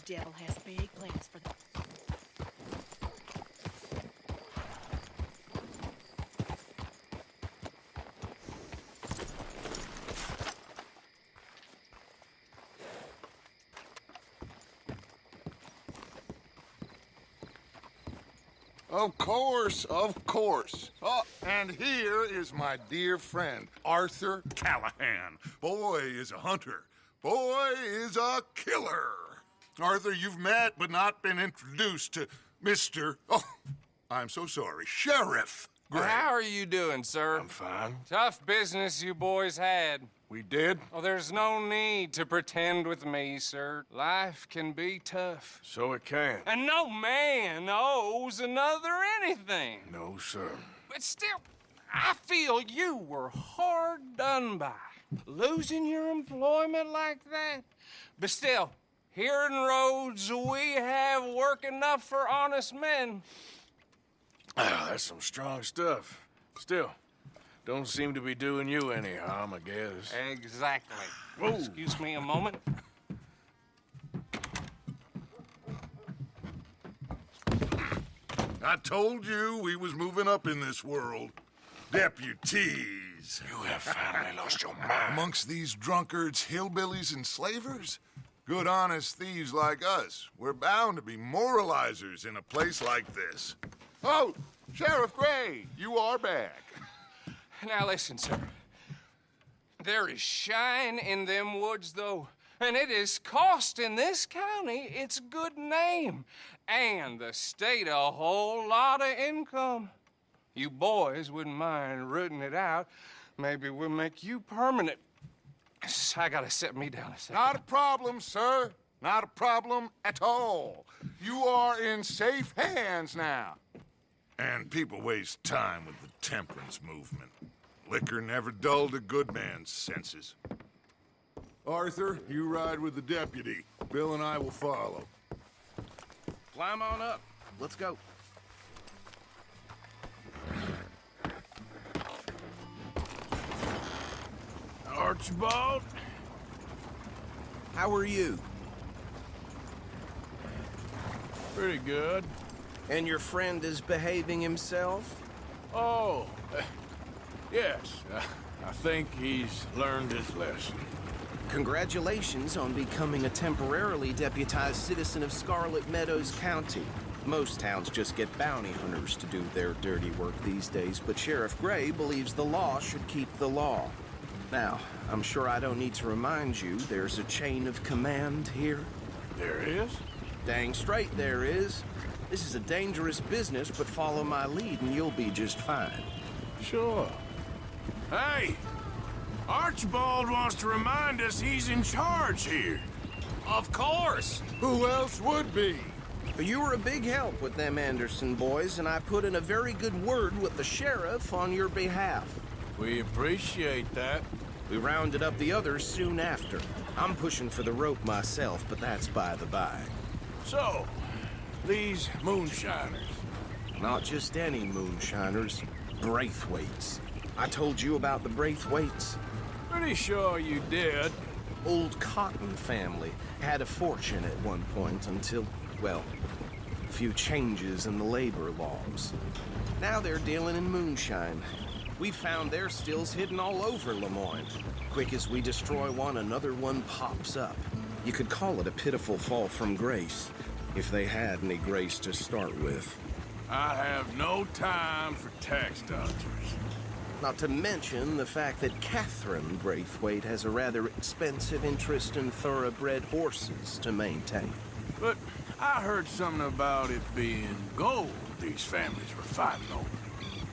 devil has big plans for them. Of course, of course. Oh, and here is my dear friend, Arthur Callahan. Boy is a hunter. Boy is a killer. Arthur, you've met but not been introduced to Mr. Oh, I'm so sorry, Sheriff Gray. How are you doing, sir? I'm fine. Tough business you boys had. We did? Oh, there's no need to pretend with me, sir. Life can be tough. So it can. And no man owes another anything. No, sir. But still, I feel you were hard done by. Losing your employment like that. But still, here in Rhodes, we have work enough for honest men. Ah, that's some strong stuff. Still, don't seem to be doing you any harm, I guess. Exactly. Whoa. Excuse me a moment. I told you we was moving up in this world. Deputies. You have finally lost your mind. Amongst these drunkards, hillbillies, and slavers? Good, honest thieves like us. We're bound to be moralizers in a place like this. Oh, Sheriff Gray, you are back. Now listen, sir. There is shine in them woods, though, and it is costing this county its good name and the state a whole lot of income. You boys wouldn't mind rooting it out. Maybe we'll make you permanent. I gotta set me down a second. Not a problem, sir. Not a problem at all. You are in safe hands now. And people waste time with the temperance movement. Liquor never dulled a good man's senses. Arthur, you ride with the deputy. Bill and I will follow. Climb on up. Let's go. Archibald? How are you? Pretty good. And your friend is behaving himself? Oh, yes. I think he's learned his lesson. Congratulations on becoming a temporarily deputized citizen of Scarlet Meadows County. Most towns just get bounty hunters to do their dirty work these days, but Sheriff Gray believes the law should keep the law. Now, I'm sure I don't need to remind you there's a chain of command here. There is? Dang straight there is. This is a dangerous business, but follow my lead and you'll be just fine. Sure. Hey! Archibald wants to remind us he's in charge here. Of course. Who else would be? But you were a big help with them Anderson boys, and I put in a very good word with the sheriff on your behalf. We appreciate that. We rounded up the others soon after. I'm pushing for the rope myself, but that's by the by. So, these moonshiners. Not just any moonshiners, Braithwaites. I told you about the Braithwaites. Pretty sure you did. Old Cotton family had a fortune at one point until, well, a few changes in the labor laws. Now they're dealing in moonshine. We found their stills hidden all over Lemoyne. Quick as we destroy one, another one pops up. You could call it a pitiful fall from grace, if they had any grace to start with. I have no time for tax dodgers. Not to mention the fact that Catherine Braithwaite has a rather expensive interest in thoroughbred horses to maintain. But I heard something about it being gold these families were fighting over.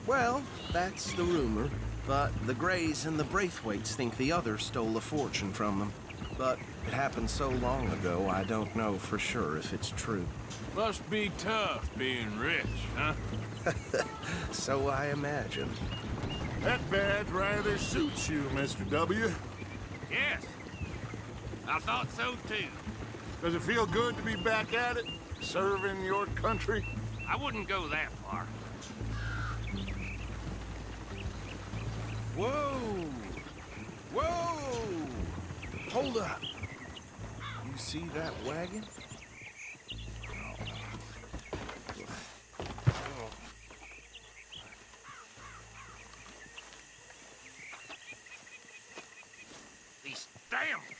Well, that's the rumor. But the Grays and the Braithwaites think the other stole a fortune from them. But it happened so long ago, I don't know for sure if it's true. Must be tough being rich, huh? So I imagine. That badge rather suits you, Mr. W. Yes. I thought so too. Does it feel good to be back at it? Serving your country? I wouldn't go that far. Whoa! Whoa! Hold up. You see that wagon?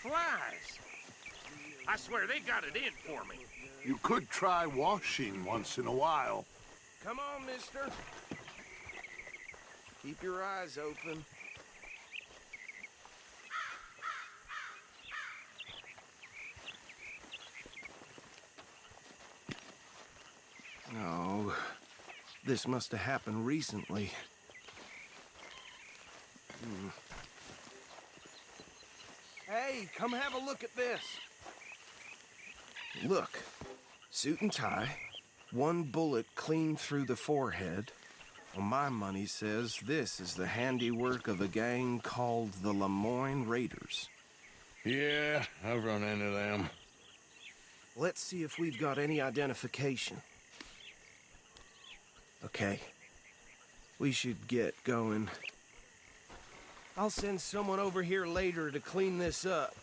flies. I swear they got it in for me. You could try washing once in a while. Come on, mister. Keep your eyes open. No, this must have happened recently. Hey, come have a look at this. Look, suit and tie, one bullet clean through the forehead. Well, my money says this is the handiwork of a gang called the Lemoyne Raiders. Yeah, I've run into them. Let's see if we've got any identification. Okay, we should get going. I'll send someone over here later to clean this up.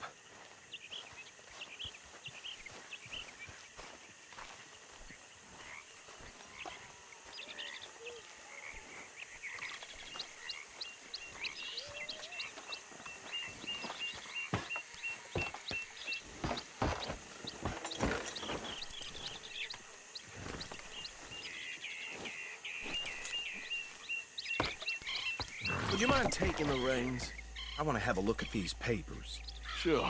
Would you mind taking the reins? I want to have a look at these papers. Sure.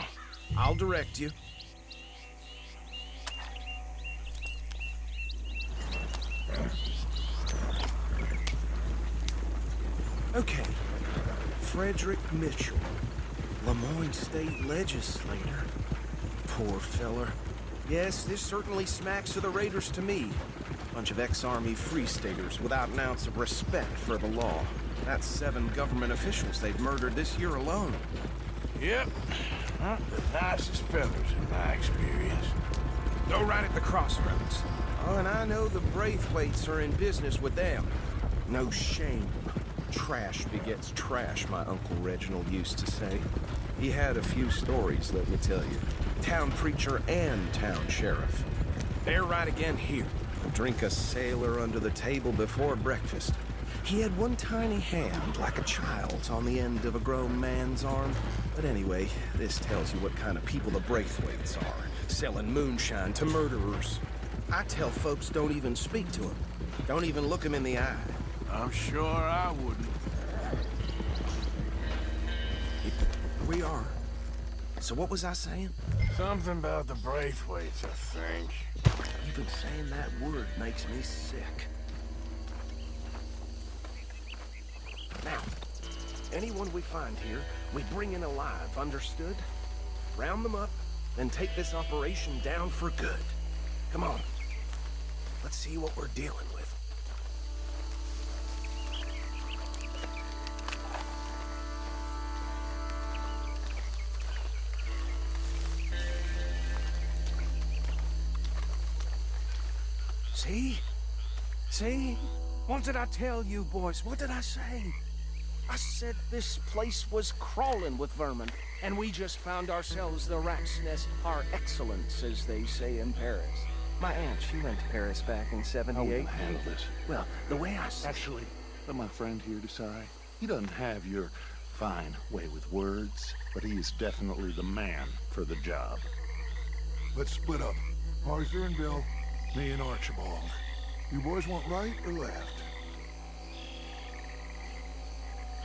I'll direct you. Okay. Frederick Mitchell, Lemoyne State Legislator. Poor feller. Yes, this certainly smacks of the Raiders to me. Bunch of ex-Army Free Staters without an ounce of respect for the law. That's 7 government officials they've murdered this year alone. Yep. Not the nicest fellas in my experience. Go right at the crossroads. Oh, and I know the Braithwaites are in business with them. No shame. Trash begets trash, my Uncle Reginald used to say. He had a few stories, let me tell you. Town preacher and town sheriff. They're right again here. Drink a sailor under the table before breakfast. He had one tiny hand, like a child's, on the end of a grown man's arm. But anyway, this tells you what kind of people the Braithwaites are. Selling moonshine to murderers. I tell folks don't even speak to them. Don't even look them in the eye. I'm sure I wouldn't. Here we are. So what was I saying? Something about the Braithwaites, I think. Even saying that word makes me sick. Now, anyone we find here, we bring in alive, understood? Round them up, then take this operation down for good. Come on. Let's see what we're dealing with. See? See? What did I tell you, boys? What did I say? I said this place was crawling with vermin, and we just found ourselves the rat's nest par excellence, as they say in Paris. My aunt, she went to Paris back in '78. How will I handle this? Well, the way I Actually, let my friend here decide. He doesn't have your fine way with words, but he is definitely the man for the job. Let's split up. Arthur and Bill, me and Archibald. You boys want right or left?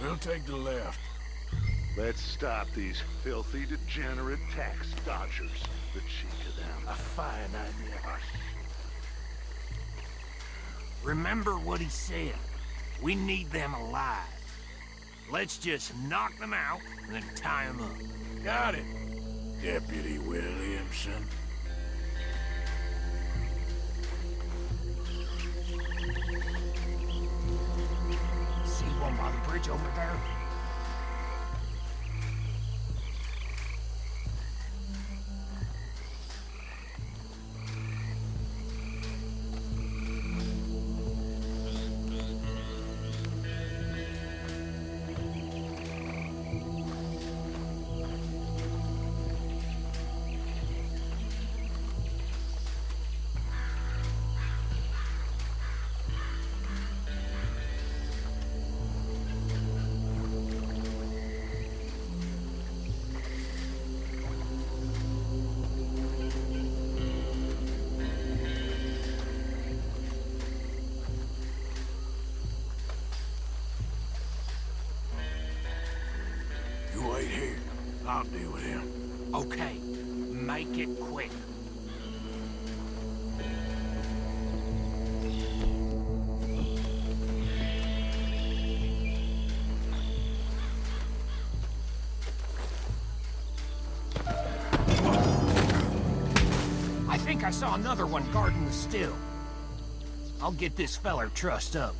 We'll take the left. Let's stop these filthy, degenerate tax dodgers. The cheek of them. A fine idea. Remember what he said. We need them alive. Let's just knock them out and then tie them up. Got it, Deputy Williamson. See one by the bridge over there? I'll deal with him. Okay, make it quick. I think I saw another one guarding the still. I'll get this feller trussed up.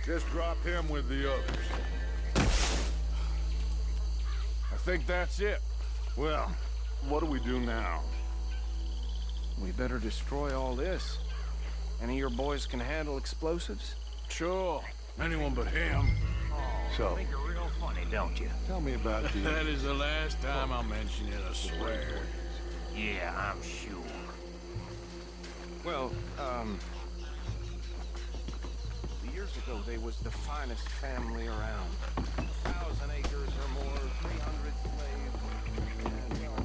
Just drop him with the others. I think that's it. Well, what do we do now? We better destroy all this. Any of your boys can handle explosives? Sure. Anyone but him. So, Think you're real funny, don't you? tell me about the... That is the last time I'll mention it, I swear. Yeah, I'm sure. Well, years ago, they was the finest family around. 1,000 acres or more, 300 slaves, and, well...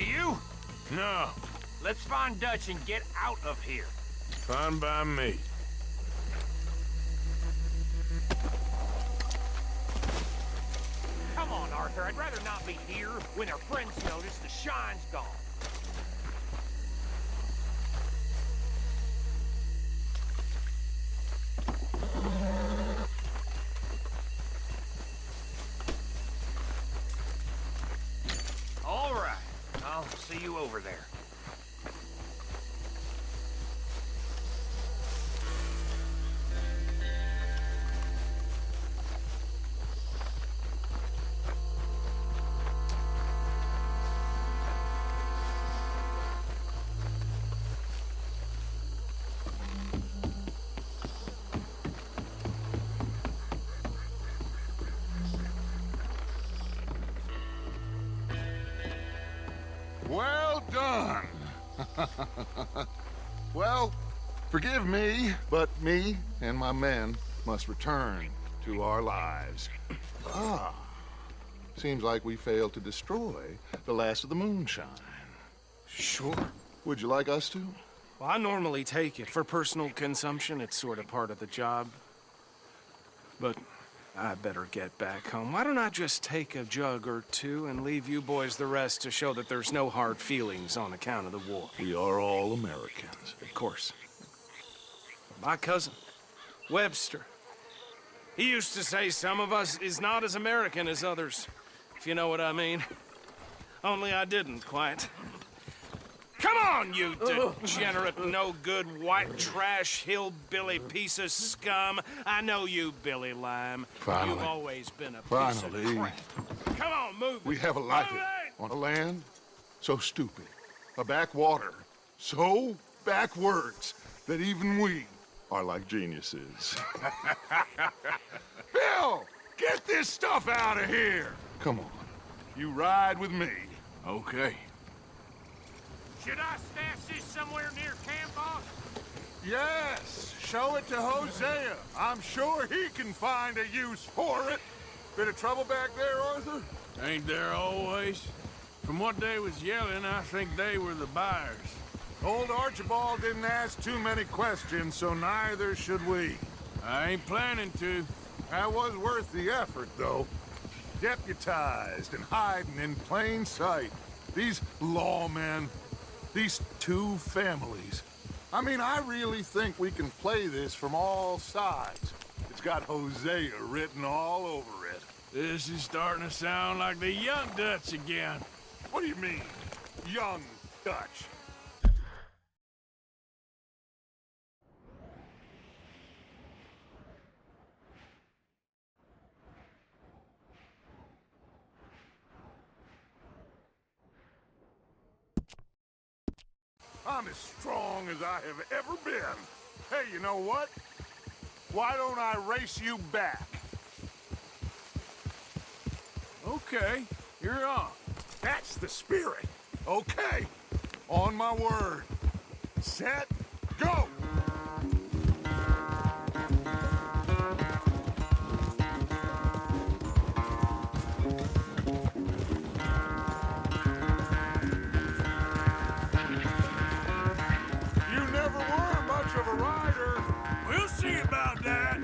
Do you? No, Let's find Dutch and get out of here. fine by me. Come on, Arthur. I'd rather not be here when our friends notice the shine's gone. All right. I'll see you over there. Well done. Well, forgive me, but me and my men must return to our lives. Ah, seems like we failed to destroy the last of the moonshine. Sure. Would you like us to? Well, I normally take it. For personal consumption, it's sort of part of the job. But I better get back home. Why don't I just take a jug or two and leave you boys the rest to show that there's no hard feelings on account of the war? We are all Americans. Of course. My cousin, Webster, he used to say some of us is not as American as others, if you know what I mean. Only I didn't quite. Come on, you degenerate, no-good, white trash, hillbilly piece of scum. I know you, Billy Lime. Finally. You've always been a piece Finally. of crap. Come on, move We it. have a life Move it! on a land so stupid, a backwater so backwards that even we are like geniuses. Bill, get this stuff out of here! Come on, you ride with me. Okay. Should I stash this somewhere near camp, boss? Yes, show it to Hosea. I'm sure he can find a use for it. Bit of trouble back there, Arthur? Ain't there always? From what they was yelling, I think they were the buyers. Old Archibald didn't ask too many questions, so neither should we. I ain't planning to. That was worth the effort, though. Deputized and hiding in plain sight. These lawmen, these two families. I mean, I really think we can play this from all sides. It's got Hosea written all over it. This is starting to sound like the young Dutch again. What do you mean, young Dutch? I'm as strong as I have ever been. Hey, you know what? Why don't I race you back? Okay, you're on. That's the spirit. Okay. On my word. Set, go! You never were much of a rider. We'll see about that.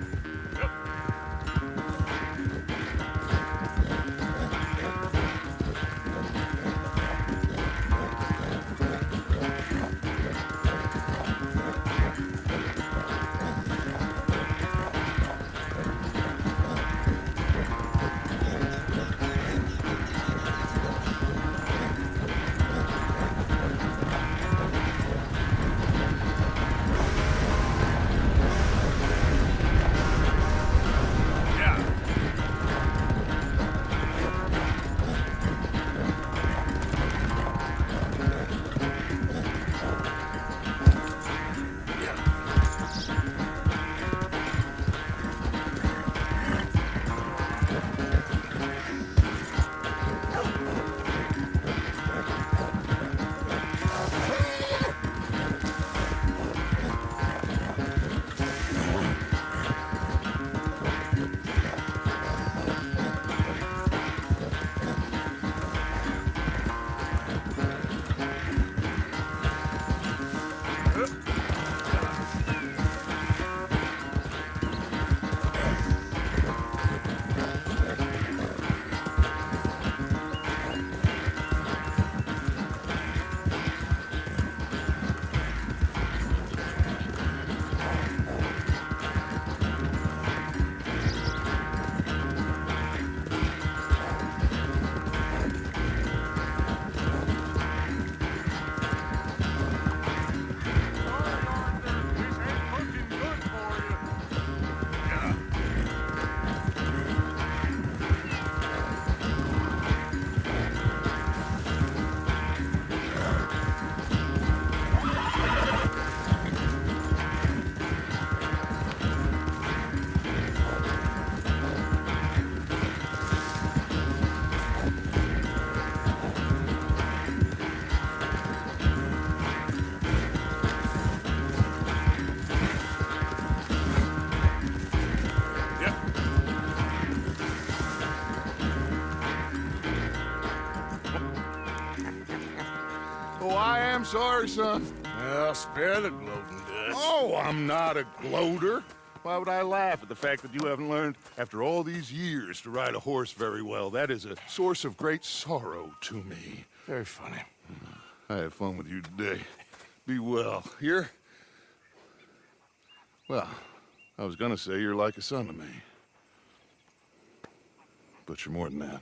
I am sorry, son. Well, spare the gloating, Dutch. Oh, I'm not a gloater. Why would I laugh at the fact that you haven't learned, after all these years, to ride a horse very well? That is a source of great sorrow to me. Very funny. I had fun with you today. Be well. Here? Well, I was gonna say you're like a son to me. But you're more than that.